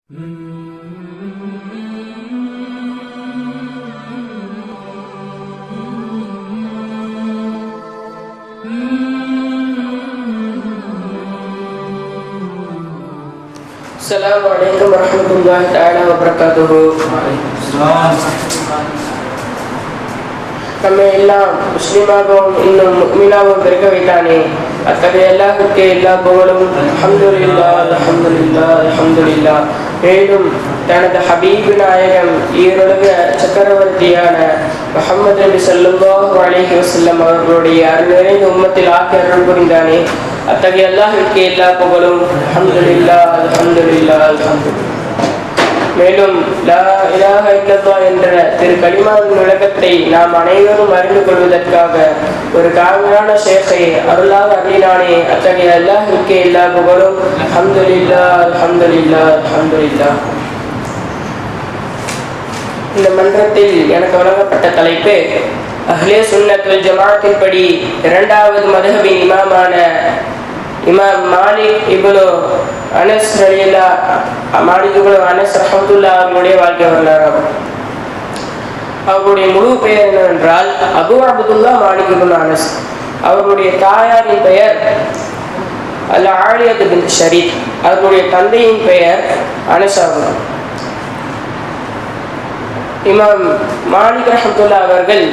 Assalamu alaikum warahmatullahi ta'ala wabarakatuhu. நம்மை எல்லாம் முஸ்லிமாகவும் இன்னும் முஃமினாகவும் பெருக்க வைத்தானே, அத்தகைய அல்லாஹ்வுக்கே எல்லா புகழும். அல்ஹம்துலில்லாஹ் அல்ஹம்துலில்லாஹ் அல்ஹம்துலில்லாஹ். மேலும் தனது ஹபீபு நாயகம் ஈருலக சக்கரவர்த்தியான முஹம்மது நபி ஸல்லல்லாஹு அலைஹி வஸல்லம் அவர்களுடைய அருள்நிறைந்த உம்மத்தில் ஆக்கி அருள் புரிந்தானே, அத்தகைய அல்லாஹ்வுக்கே எல்லா புகழும். அல்ஹம்துலில்லாஹ் அல்ஹம்துலில்லாஹ் அல்ஹம்துலில்லாஹ். மேலும் லா இலாஹ இல்லல்லாஹ் என்ற திரு கலிமாவின் விளக்கத்தை நாம் அனைவரும் அறிந்து கொள்வதற்காக ஒரு காமிலான ஷேഖை அருளாக அருளினானே, அத்தகைய அல்லாஹ்வுக்கே எல்லா புகழும். அல்ஹம்துலில்லாஹ் அல்ஹம்துலில்லாஹ் அல்ஹம்துலில்லாஹ். இந்த மன்றத்தில் எனக்கு வழங்கப்பட்ட தலைப்பு அஹ்லே சுன்னத் வல் ஜமாஅத்தின் படி இரண்டாவது மதுஹபின் இமாமான இமாம் மாலிக் இப்னு அனஸ் ரஹ்மத்துல்லாஹி அவர்களுடைய வாழ்க்கை வரலாறு. அவருடைய முழு பெயர் என்னவென்றால் அபு அப்துல்லா மாலிக் இப்னு அனஸ். அவருடைய தாயாரின் பெயர் அல் ஆலியத் பின்த் ஷரீத். அவருடைய தந்தையின் பெயர் அனஸ் ஆகும். இமாம் மாலிக் ரஹ்மத்துல்லாஹி அவர்கள்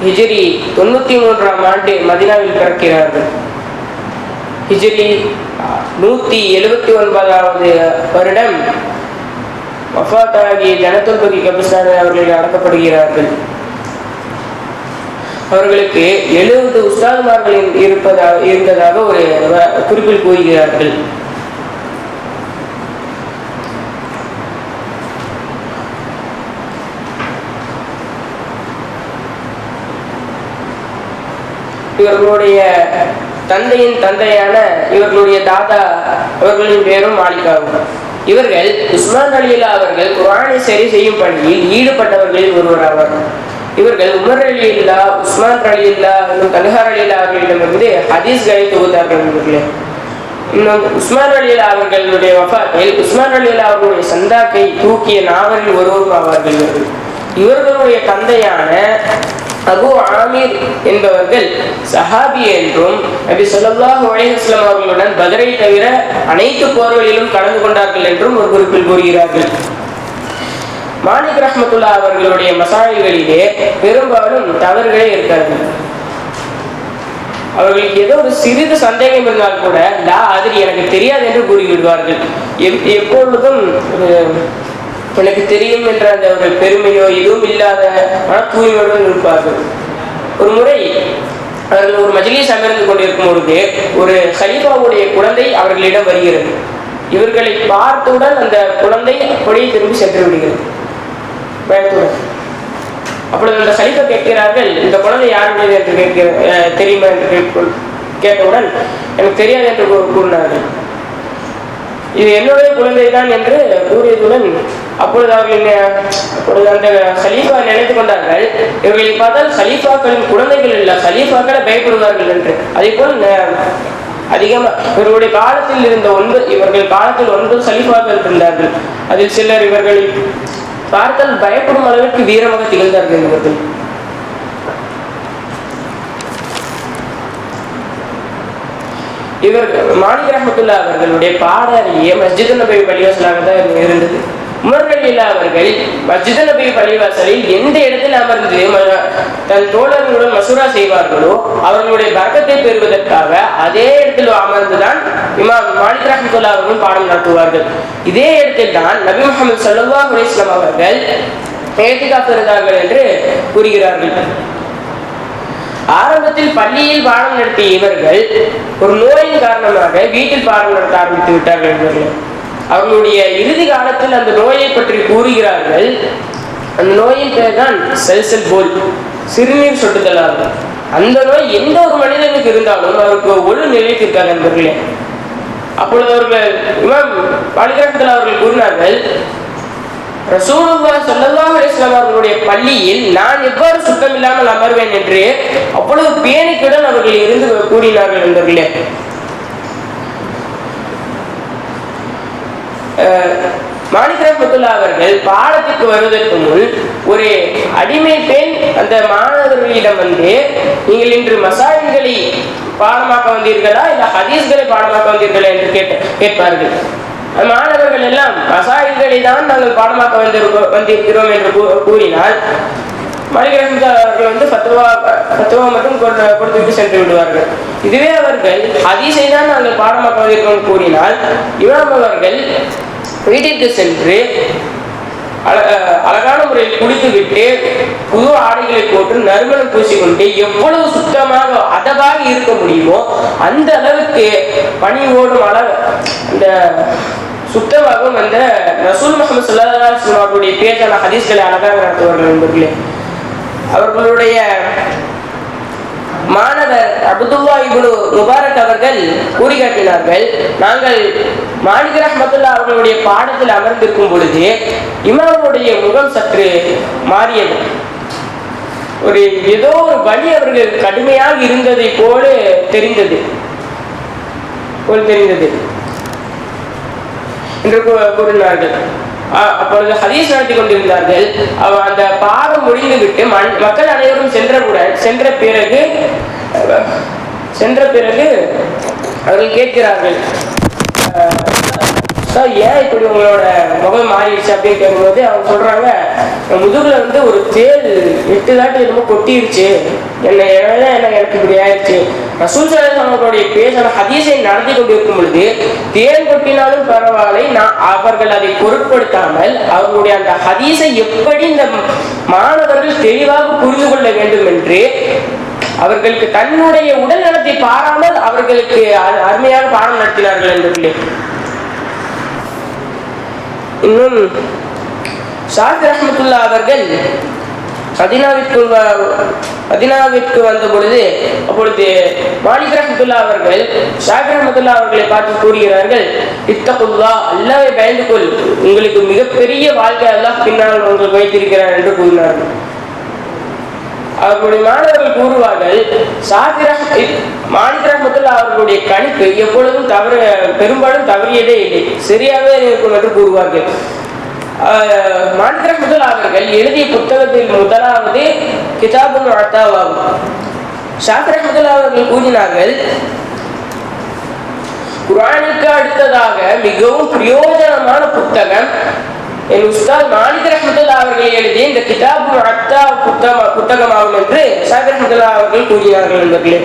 ஹிஜ்ரி 93ஆம் ஆண்டு மதீனாவில் பிறக்கிறார்கள். ஹிஜ்ரி 179வது வருடம் வஃபாத்தாகி ஜனத்துல் பகி கபிரிஸ்தானில் அவர்கள் அடக்கப்படுகிறார்கள். அவர்களுக்கு 70 உஸ்தாதுமார்கள் இருந்ததாக ஒரு குறிப்பில் கூறுகிறார்கள். இவர்களுடைய தந்தையின் தந்தையான இவர்களுடைய தாத்தா அவர்களின் பேரும் மாலிக் ஆகும். இவர்கள் உஸ்மான் ரலியல்லா அவர்கள் குர்ஆனை சரி செய்யும் பணியில் ஈடுபட்டவர்களில் ஒருவர் ஆவார். இவர்கள் உமர் ரலியல்லா, உஸ்மான் ரலியல்லா, இன்னும் தல்ஹா ரலியல்லா அவர்களிடமிருந்து ஹதீஸ்களை தொகுத்தார்கள். இன்னும் உஸ்மான் ரலியல்லா அவர்களுடைய வஃபாத்தில் உஸ்மான் ரலியல்லா அவர்களுடைய சந்தாக்கை தூக்கிய நாவலில் ஒருவரும் ஆவார்கள். இவர்களுடைய தந்தையான அபு ஆமீர் என்பவர்கள் சஹாபி என்றும் நபி ஸல்லல்லாஹு அலைஹி வஸல்லம் அவர்களுடன் பத்ரை தவிர அனைத்து போர்களிலும் கலந்து கொண்டார்கள் என்றும் ஒரு குறிப்பில் கூறுகிறார்கள். மாலிக் ரஹ்மத்துல்லாஹி அவர்களுடைய மசாயில்களிலே பெரும்பாலும் தவறுகளே இருக்காது. அவர்களுக்கு ஏதோ ஒரு சிறிது சந்தேகம் இருந்தால் கூட லா அதிரி எனக்கு தெரியாது என்று கூறிவிடுவார்கள். எப்பொழுதும் எனக்கு தெரியும் என்ற அந்த ஒரு பெருமையோ எதுவும் இல்லாத மன தூய்மையுடன் இருப்பார்கள். ஒரு முறை அவர்கள் ஒரு மஜ்லிஸ் அமர்ந்து கொண்டிருக்கும் பொழுது ஒரு கலீஃபாவுடைய குழந்தை அவர்களிடம் வருகிறது. இவர்களை பார்த்தவுடன் அந்த குழந்தை அப்படியே திரும்பி சென்று விடுகிறது பயத்துடன். அப்பொழுது அந்த கலீஃபா கேட்கிறார்கள், இந்த குழந்தை யாருடையது என்று தெரியுமா என்று கேட்டவுடன் எனக்கு தெரியாது என்று கூறினார்கள். இது என்னுடைய குழந்தை தான் என்று கூறியதுடன் அப்பொழுது அந்த கலீஃபா நினைத்து கொண்டார்கள், இவர்களை பார்த்தால் கலீஃபாக்களின் குழந்தைகள் இல்லை, கலீஃபாக்களை பயப்படுவார்கள் என்று. அதே போல் அதிகமாக இவர்களுடைய காலத்தில் இருந்த இவர்கள் காலத்தில் 9 கலீஃபாக்கள் இருந்தார்கள். அதில் சிலர் இவர்களை பார்த்தால் பயப்படும் அளவிற்கு வீரமாக திகழ்ந்தார்கள். இவர்கள் மாலிக் ரஹ்மத்துல்லாஹி அவர்களுடைய பாடறிய மஸ்ஜித் நபவி பள்ளிவாசலாக தான் இருந்தது. உமர் ரலியல்லாஹு அவர்கள் மஸ்ஜித் நபவி பள்ளிவாசலில் எந்த இடத்தில் அமர்ந்து தன் தோழர்களுடன் மசூரா செய்வார்களோ அவர்களுடைய பரக்கத்தை பெறுவதற்காக அதே இடத்தில் அமர்ந்துதான் இமாம் மாலிக் ரஹ்மத்துல்லாஹி அவர்கள் பாடம் நடத்துவார்கள். இதே இடத்தில் தான் நபி முஹம்மது ஸல்லல்லாஹு அலைஹி வஸல்லம் அவர்கள் இஹ்திகாஃப் இருந்தார்கள் என்று கூறுகிறார்கள். ஆரம்பத்தில் பள்ளியில் பாடம் நடத்திய இவர்கள் ஒரு நோயின் காரணமாக வீட்டில் பாடம் நடத்த ஆரம்பித்து விட்டார்கள். அவர்களுடைய இறுதி காலத்தில் அந்த நோயை பற்றி கூறுகிறார்கள். அந்த நோயின் பெயர் தான் செல்சல் போல், சிறுநீர் சொட்டுதல் ஆகும். அந்த நோய் எந்த ஒரு மனிதனுக்கு இருந்தாலும் அவருக்கு ஒரு நிலைத்திருக்காது நண்பர்களே. அப்பொழுது அவர்கள் இமாம் மாலிக் ரஹ்மத்துல்லாஹி அவர்கள் கூறினார்கள், ரசூலுல்லாஹி ஸல்லல்லாஹு அலைஹி வஸல்லம் அவர்களுடைய பள்ளியில் நான் எவ்வாறு சுத்தம் இல்லாமல் அமர்வேன் என்று அவ்வளவு பேணிக்குடன் அவர்கள் இருந்து கூறினார்கள் நண்பர்களே. மாலிக் ரஹ்மத்துல்லாஹி அவர்கள் பாடத்துக்கு வருவதற்கு முன் ஒரு அடிமை பெண் அந்த மாணவர்களிடம் வந்து, நீங்கள் இன்று மசாயில்களை பாடமாக்க வந்தீர்களா இல்ல ஹதீஸ்களை பாடமாக்க வந்தீர்களா என்று கேட்பார்கள். மாணவர்கள் எல்லாம் மசாயில்களை தான் நாங்கள் பாடமாக்க வந்திருக்கிறோம் என்று கூறினால் மாலிக் ரஹ்மத்துல்லாஹி அவர்கள் வந்து ஃபத்வா மட்டும் கொடுத்துவிட்டு சென்று விடுவார்கள். இதுவே அவர்கள் ஹதீஸை தான் நாங்கள் பாடமாக்க வந்திருக்கிறோம் கூறினால் இமாம் அவர்கள் வீட்டிற்கு சென்று அழகான முறையில் குளித்து விட்டு புது ஆடைகளை போட்டு நறுமணம் பூசிக்கொண்டு எவ்வளவு சுத்தமாக அதவாக இருக்க முடியுமோ அந்த அளவுக்கு பணிவோடும் அந்த சுத்தமாகவும் அந்த ரசூல் முஹம்மது ஸல்லல்லாஹு அலைஹி வஸல்லம் அவர்களுடைய பேச்சான ஹதீஸ்களை அழகாக நடத்துவார்கள் என்பர்களே. அவர்களுடைய மாணவர் அப்துல்லா இப்னு முபாரக் அவர்கள் கூறி காட்டினார்கள், நாங்கள் மாலிக் ரஹ்மத்துல்லாஹி அவர்களுடைய பாடத்தில் அமர்ந்திருக்கும் பொழுது இமாமுடைய முகம் சற்று மாறியது. ஏதோ ஒரு வலி அவர்கள் கடுமையாக இருந்ததை போல தெரிந்தது என்று கூறினார்கள். அப்பொழுது ஹதீஸ் நடத்தி கொண்டிருந்தார்கள். அந்த பாடம் முடிந்துவிட்டு மக்கள் அனைவரும் சென்ற பிறகு அவர்கள் கேட்கிறார்கள், ஏன் இப்படி உங்களோட முகம் மாறிடுச்சு அப்படின்னு கேட்கும்போது அவங்க சொல்றாங்க, முதுகுல வந்து ஒரு தேல் 8 தாட்டி என்னமோ கொட்டிடுச்சு, எனக்கு இப்படி ஆயிடுச்சு. ரசூல் ஸல்லல்லாஹு அலைஹி அவர்களுடைய பேசான ஹதீஸை நடத்தி கொண்டிருக்கும் பொழுது தேன் கொட்டினாலும் பரவாயில்லை, அவர்கள் அதை பொருட்படுத்தாமல் அவர்களுடைய அந்த ஹதீஸை எப்படி இந்த மாணவர்கள் தெளிவாக புரிந்து கொள்ள வேண்டும் என்று அவர்களுக்கு தன்னுடைய உடல் நலத்தை பாராமல் அவர்களுக்கு அருமையாக பாடம் நடத்தினார்கள் என்பதில்லை. இன்னும் ஷாஃபி ரஹ்மத்துல்லாஹி அவர்கள் மதீனாவிற்கு வந்த பொழுது அப்பொழுது மாலிக் ரஹ்மத்துல்லாஹி அவர்கள் ஷாஃபி ரஹ்மத்துல்லாஹி அவர்களை பார்த்து கூறுகிறார்கள், இத்தகுல்லாஹ், அல்லாஹ்வை பயந்து கொள், உங்களுக்கு மிகப்பெரிய வாழ்க்கை அல்லாஹ் பின்னால் உங்களுக்கு வைத்திருக்கிறார் என்று கூறினார்கள். அவர்களுடைய மாணவர்கள் கூறுவார்கள், மாலிக் ரஹ்மத்துல்லாஹி அவர்களுடைய கணிப்பு எப்பொழுதும் பெரும்பாலும் தவறியதே இல்லை, சரியாகவே இருக்கும் என்று கூறுவார்கள். மாலிக் ரஹ்மத்துல்லாஹி அவர்கள் எழுதிய புத்தகத்தில் முதலாவது கிதாபுல் முஅத்தாவாகும். ஷாஃபி ரஹ்மத்துல்லாஹி அவர்கள் கூறினார்கள், குர்ஆனுக்கு அடுத்ததாக மிகவும் பிரயோஜனமான புத்தகம் என் உஸ்தாத் மாலிக் ரஹ்மத்துல்லாஹி அவர்கள் எழுதிய இந்த கிதாபுல் முஅத்தா புத்தகமாகும் என்று ஷாஃபி ரஹ்மத்துல்லாஹி அவர்கள் கூறினார்கள் என்பர்களே.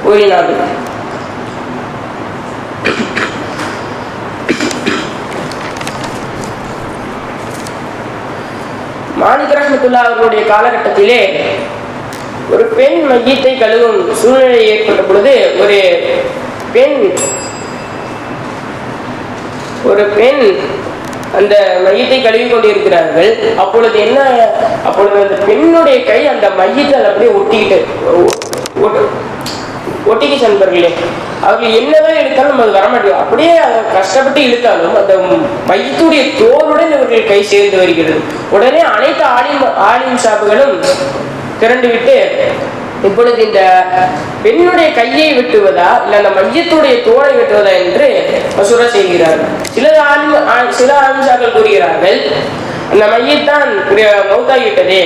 கூறினார்கள். மாலிக் ரஹ்மத்துல்லாஹி அவர்களுடைய காலகட்டத்திலே ஒரு பெண் மையத்தை கழுவும் சூழ்நிலை ஏற்பட்ட பொழுது ஒரு பெண் அந்த மையத்தை கழுவி கொண்டிருக்கிறார்கள். அப்பொழுது அந்த பெண்ணுடைய கை அந்த மையத்தால் அப்படியே ஒட்டிக்கு சென்பார்களே, அவர்கள் என்னதான் எடுத்தாலும் நம்ம வரமாட்டோம், அப்படியே கஷ்டப்பட்டு இழுத்தாலும் அந்த மையத்துடைய தோலுடன் இவர்கள் கை சேர்ந்து வருகிறது. உடனே அனைத்து ஆலிம் ஷாப்புகளும் திரண்டு விட்டு, இப்பொழுது இந்த பெண்ணுடைய கையை வெட்டுவதா இல்ல அந்த மையத்துடைய தோலை வெட்டுவதா என்று மசூரா செய்கிறார்கள். சில ஆலிம்ஷாக்கள் கூறுகிறார்கள், அந்த மையத்தான் மௌத்தாகிவிட்டதே,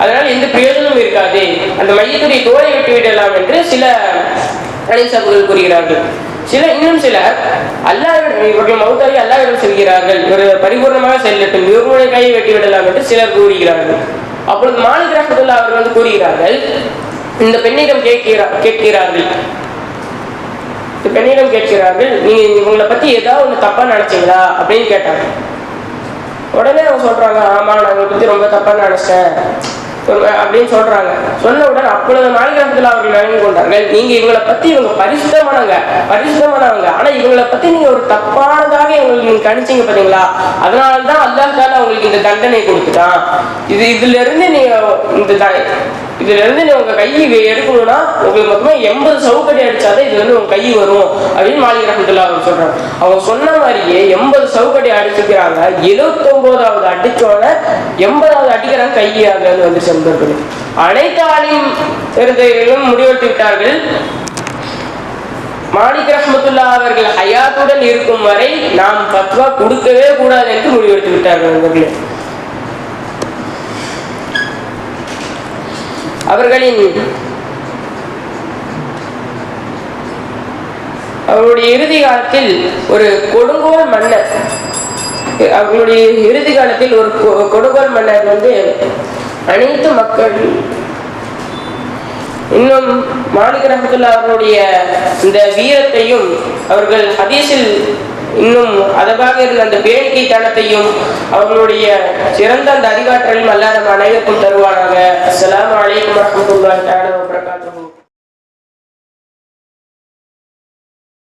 அதனால் எந்த பிரயோஜனமும் இருக்காது, அந்த மையத்துடைய தோலை வெட்டி விடலாம் என்று சில ஆலிம்ஷாக்கள் கூறுகிறார்கள். இன்னும் சிலர் இவர்கள் மௌத்தாகி அல்லாஹ்விடம் செல்கிறார்கள், ஒரு பரிபூர்ணமாக செல்லட்டும், இவர்களுடைய கையை வெட்டி விடலாம் என்று சிலர் கூறுகிறார்கள். அப்பொழுது மாலிக் ரஹ்மத்துல்லாஹி அவர்கள் வந்து கூறுகிறார்கள், இந்த பெண்ணிடம் கேட்கிறார்கள், நீங்க இவங்களை பத்தி ஏதாவது ஒண்ணு தப்பா நினைச்சீங்களா அப்படின்னு கேட்டாங்க. உடனே அவங்க சொல்றாங்க, ஆமா நான் இவங்களை பத்தி ரொம்ப தப்பா நினைச்சேன் அப்படின்னு சொல்றாங்க. சொன்னவுடன் அப்பொழுது மாலிக் ரஹ்மத்துல்லாஹி அவர்கள் நினைவு கொண்டார்கள், நீங்க இவங்களை பத்தி இவங்க பரிசுத்தமானவங்க, ஆனா இவங்களை பத்தி நீங்க ஒரு தப்பானதாக இவங்களுக்கு நீங்க கணிச்சீங்க பாத்தீங்களா, அதனாலதான் அல்லாஹ் தஆலா உங்களுக்கு இந்த தண்டனை கொடுத்துட்டான். இதுல இருந்து நீ உங்க கையை எடுக்கணும்னா உங்களுக்கு மொத்தமா 80 சவுக்கடி அடிச்சாதான் இது வந்து உங்க கை வரும் அப்படின்னு மாலிக் ரஹ்மத்துல்லாஹி அவர்கள் சொல்றாங்க. அவங்க சொன்ன மாதிரியே 80 சவுக்கடி அடிச்சுக்கிறாங்க. 79வது அடிச்சோட 80வது அடிக்கிறாங்க, கையை அதுல வந்து சென்றார்கள். அனைத்து ஆலிம் இருந்தவர்களும் முடிவெடுத்து விட்டார்கள், மாலிக் ரஹ்மத்துல்லாஹ் அவர்கள் ஹயாத்துடன் இருக்கும் வரை நாம் ஃபத்வா கொடுக்கவே கூடாது என்று முடிவெடுத்து விட்டார்கள் அவர்களே. அவருடைய இறுதி காலத்தில் ஒரு கொடுங்கோல் மன்னர், அவர்களுடைய இறுதி காலத்தில் ஒரு கொடுங்கோல் மன்னர் அனைத்து மக்கள் இன்னும் மாலிக் ரஹ்மத்துல்லாஹ் அவர்களுடைய இந்த வீரத்தையும் அவர்கள் ஹதீஸில் இன்னும் அதவாக இருந்த அந்த வேடிக்கை தனத்தையும் அவர்களுடைய சிறந்த அந்த அறிவாற்றலையும் அல்லாஹ் நம் அனைவருக்கும் தருவானாக. அஸ்ஸலாமு அலைக்கும் வரஹ்மத்துல்லாஹி தஆலா வபரகாத்துஹு.